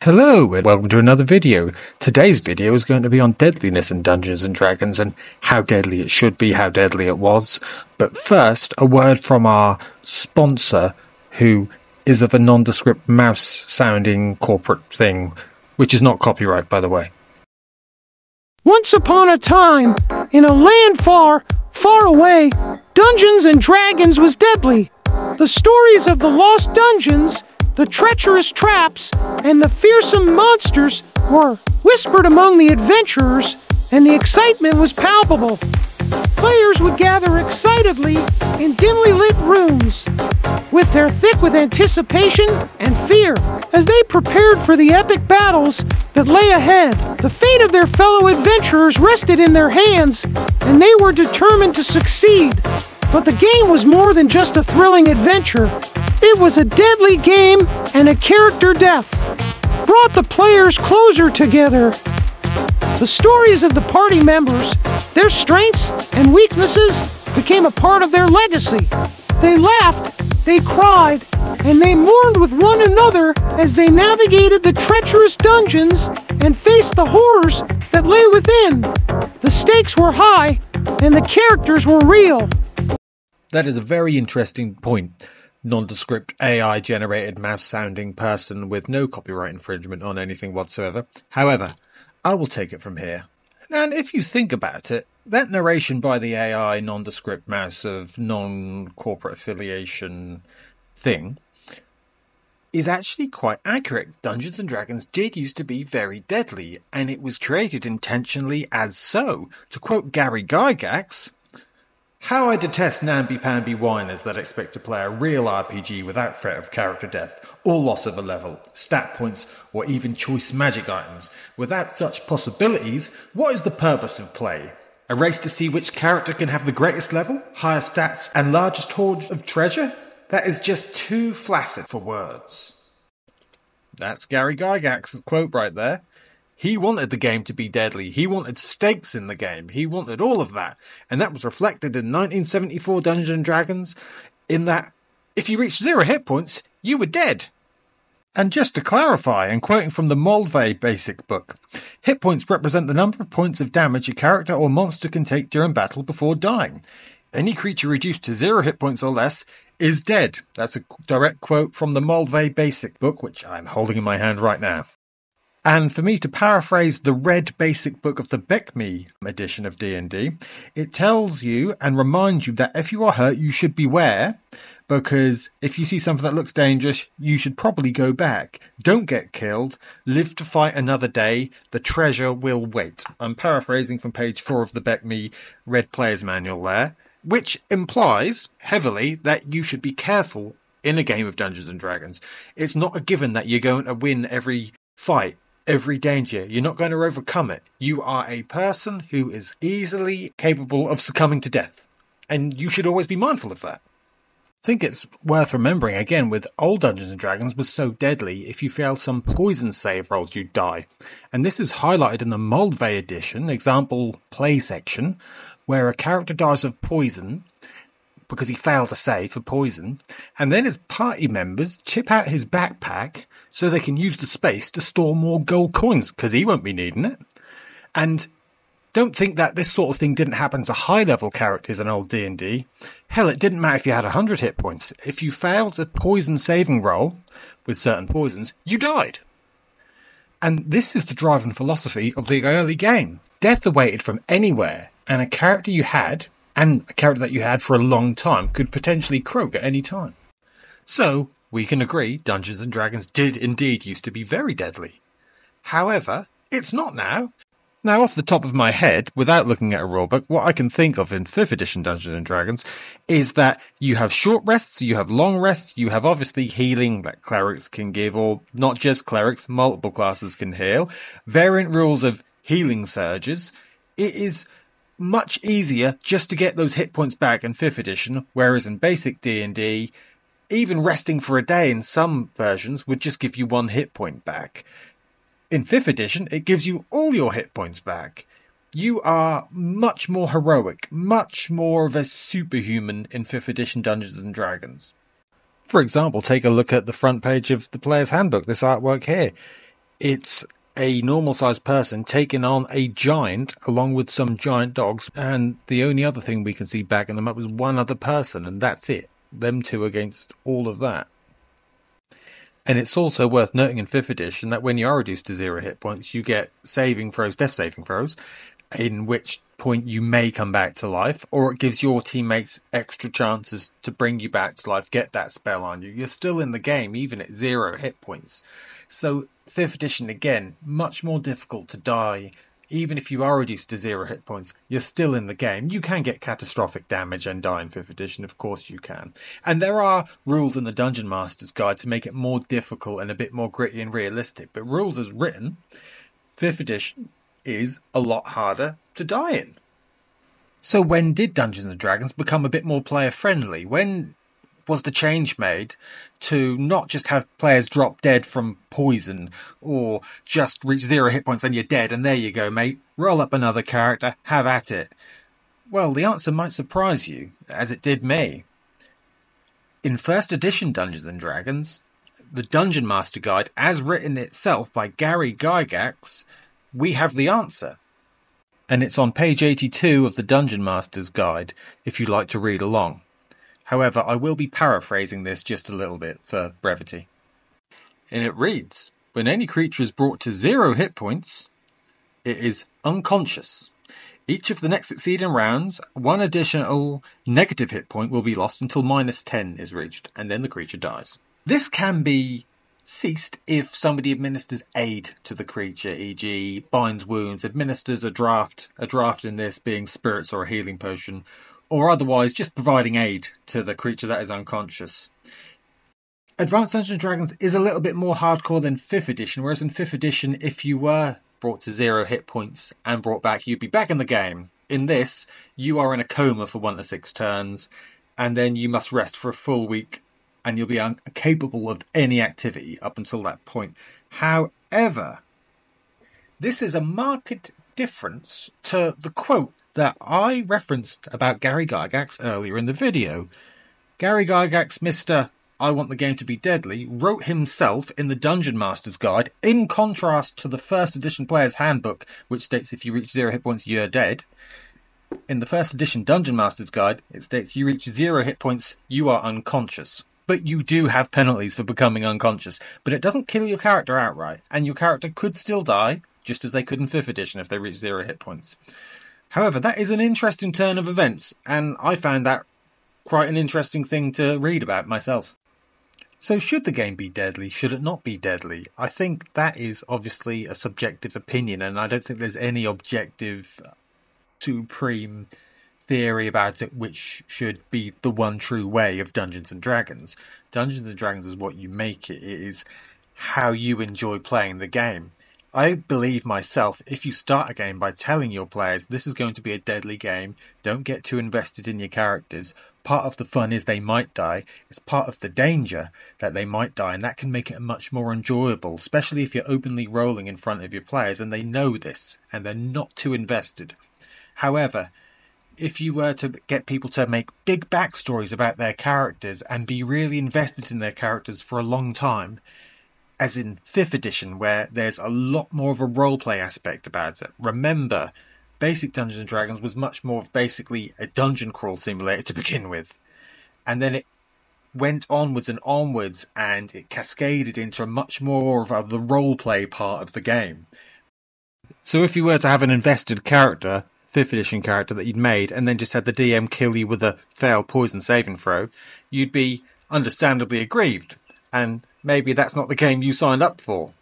Hello and welcome to another video. Today's video is going to be on deadliness in Dungeons and Dragons and how deadly it should be, how deadly it was. But first, a word from our sponsor, who is of a nondescript mouse sounding corporate thing, which is not copyright, by the way. Once upon a time, in a land far, far away, Dungeons and Dragons was deadly. The stories of the lost dungeons, the treacherous traps, and the fearsome monsters were whispered among the adventurers, and the excitement was palpable. Players would gather excitedly in dimly lit rooms, with their thick with anticipation and fear, as they prepared for the epic battles that lay ahead. The fate of their fellow adventurers rested in their hands, and they were determined to succeed. But the game was more than just a thrilling adventure. It was a deadly game, and a character death brought the players closer together. The stories of the party members, their strengths and weaknesses, became a part of their legacy. They laughed, they cried, and they mourned with one another as they navigated the treacherous dungeons and faced the horrors that lay within. The stakes were high, and the characters were real. That is a very interesting point. Nondescript AI-generated mouse-sounding person with no copyright infringement on anything whatsoever. However, I will take it from here. And if you think about it, that narration by the AI nondescript mouse of non-corporate affiliation thing is actually quite accurate. Dungeons and Dragons did used to be very deadly, and it was created intentionally as so. To quote Gary Gygax, "How I detest namby-pamby whiners that expect to play a real RPG without threat of character death, or loss of a level, stat points, or even choice magic items. Without such possibilities, what is the purpose of play? A race to see which character can have the greatest level, higher stats, and largest hoard of treasure? That is just too flaccid for words." That's Gary Gygax's quote right there. He wanted the game to be deadly. He wanted stakes in the game. He wanted all of that. And that was reflected in 1974 Dungeons & Dragons, in that if you reached 0 hit points, you were dead. And just to clarify, and quoting from the Moldvay basic book, hit points represent the number of points of damage a character or monster can take during battle before dying. Any creature reduced to 0 hit points or less is dead. That's a direct quote from the Moldvay basic book, which I'm holding in my hand right now. And for me to paraphrase the red basic book of the becmi edition of D&D, it tells you and reminds you that if you are hurt, you should beware, because if you see something that looks dangerous, you should probably go back. Don't get killed. Live to fight another day. The treasure will wait. I'm paraphrasing from page 4 of the becmi Red Player's Manual there, which implies heavily that you should be careful in a game of Dungeons & Dragons. It's not a given that you're going to win every fight. Every danger. You're not going to overcome it. You are a person who is easily capable of succumbing to death. And you should always be mindful of that. I think it's worth remembering, again, with old Dungeons & Dragons was so deadly, if you failed some poison save rolls, you'd die. And this is highlighted in the Moldvay edition, example play section, where a character dies of poison because he failed to save for poison, and then his party members chip out his backpack so they can use the space to store more gold coins, because he won't be needing it. And don't think that this sort of thing didn't happen to high-level characters in old D&D. Hell, it didn't matter if you had 100 hit points. If you failed a poison saving roll with certain poisons, you died. And this is the driving philosophy of the early game. Death awaited from anywhere, and a character you had, and a character that you had for a long time, could potentially croak at any time. So, we can agree Dungeons & Dragons did indeed used to be very deadly. However, it's not now. Now, off the top of my head, without looking at a rulebook, what I can think of in 5th edition Dungeons & Dragons is that you have short rests, you have long rests, you have obviously healing that clerics can give, or not just clerics, multiple classes can heal, variant rules of healing surges. It is much easier just to get those hit points back in 5th edition, whereas in basic D&D, even resting for a day in some versions would just give you 1 hit point back. In 5th edition, it gives you all your hit points back. You are much more heroic, much more of a superhuman in 5th edition Dungeons & Dragons. For example, take a look at the front page of the Player's Handbook, this artwork here. It's a normal-sized person taking on a giant along with some giant dogs, and the only other thing we can see backing them up is one other person, and that's it. Them two against all of that. And it's also worth noting in 5th edition that when you are reduced to 0 hit points, you get saving throws, death saving throws, in which point you may come back to life, or it gives your teammates extra chances to bring you back to life, get that spell on you. You're still in the game, even at 0 hit points. So 5th edition, again, much more difficult to die. Even if you are reduced to 0 hit points, you're still in the game. You can get catastrophic damage and die in 5th edition, of course you can. And there are rules in the Dungeon Master's Guide to make it more difficult and a bit more gritty and realistic. But rules as written, 5th edition is a lot harder to die in. So when did Dungeons & Dragons become a bit more player-friendly? When was the change made to not just have players drop dead from poison or just reach 0 hit points and you're dead and there you go, mate, roll up another character, have at it? Well, the answer might surprise you, as it did me. In 1st edition Dungeons & Dragons, the Dungeon Master Guide, as written itself by Gary Gygax, we have the answer. And it's on page 82 of the Dungeon Master's Guide, if you'd like to read along. However, I will be paraphrasing this just a little bit for brevity. And it reads, when any creature is brought to 0 hit points, it is unconscious. Each of the next succeeding rounds, one additional negative hit point will be lost until -10 is reached, and then the creature dies. This can be ceased if somebody administers aid to the creature, e.g. binds wounds, administers a draft in this being spirits or a healing potion, or otherwise just providing aid to the creature that is unconscious. Advanced Dungeons & Dragons is a little bit more hardcore than 5th edition, whereas in 5th edition, if you were brought to 0 hit points and brought back, you'd be back in the game. In this, you are in a coma for 1 to 6 turns, and then you must rest for a full week, and you'll be incapable of any activity up until that point. However, this is a marked difference to the quote that I referenced about Gary Gygax earlier in the video. Gary Gygax, Mr. I want the game to be deadly, wrote himself in the Dungeon Master's Guide, in contrast to the 1st edition Player's Handbook, which states if you reach 0 hit points, you're dead. In the 1st edition Dungeon Master's Guide, it states you reach 0 hit points, you are unconscious. But you do have penalties for becoming unconscious, but it doesn't kill your character outright, and your character could still die, just as they could in 5th edition if they reach 0 hit points. However, that is an interesting turn of events, and I found that quite an interesting thing to read about myself. So should the game be deadly? Should it not be deadly? I think that is obviously a subjective opinion, and I don't think there's any objective, supreme theory about it which should be the one true way of Dungeons & Dragons. Dungeons & Dragons is what you make it. It is how you enjoy playing the game. I believe myself, if you start a game by telling your players this is going to be a deadly game, don't get too invested in your characters. Part of the fun is they might die. It's part of the danger that they might die, and that can make it much more enjoyable, especially if you're openly rolling in front of your players and they know this and they're not too invested. However, if you were to get people to make big backstories about their characters and be really invested in their characters for a long time, as in 5th edition, where there's a lot more of a roleplay aspect about it. Remember, basic Dungeons & Dragons was much more of basically a dungeon crawl simulator to begin with. And then it went onwards and onwards, and it cascaded into much more of the roleplay part of the game. So if you were to have an invested character, 5th edition character that you'd made, and then just had the DM kill you with a failed poison saving throw, you'd be understandably aggrieved. And maybe that's not the game you signed up for.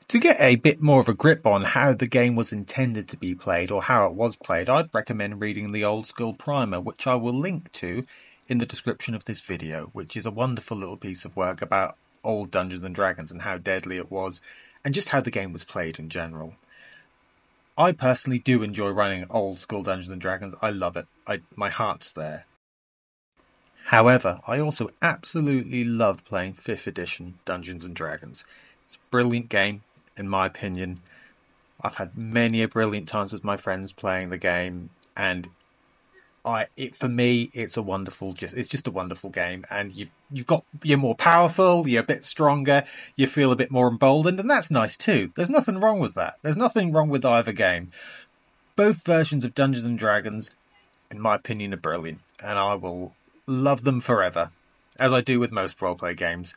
To get a bit more of a grip on how the game was intended to be played or how it was played, I'd recommend reading the Old School Primer, which I will link to in the description of this video, which is a wonderful little piece of work about old Dungeons & Dragons and how deadly it was, and just how the game was played in general. I personally do enjoy running old school Dungeons & Dragons. I love it. My heart's there. However, I also absolutely love playing 5th edition Dungeons & Dragons. It's a brilliant game, in my opinion. I've had many a brilliant times with my friends playing the game, and For me, it's just a wonderful game, and you're more powerful, you're a bit stronger, you feel a bit more emboldened, and that's nice too. There's nothing wrong with that. There's nothing wrong with either game. Both versions of Dungeons and Dragons, in my opinion, are brilliant, and I will love them forever, as I do with most roleplay games.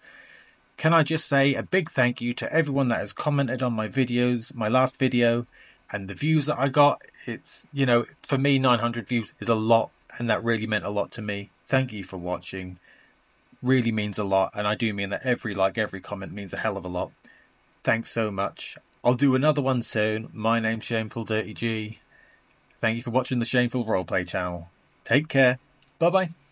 Can I just say a big thank you to everyone that has commented on my videos, my last video, and the views that I got. It's, for me, 900 views is a lot, and that really meant a lot to me. Thank you for watching. Really means a lot, and I do mean that every comment means a hell of a lot. Thanks so much. I'll do another one soon. My name's Shameful Dirty G. Thank you for watching the Shameful Roleplay channel. Take care. Bye-bye.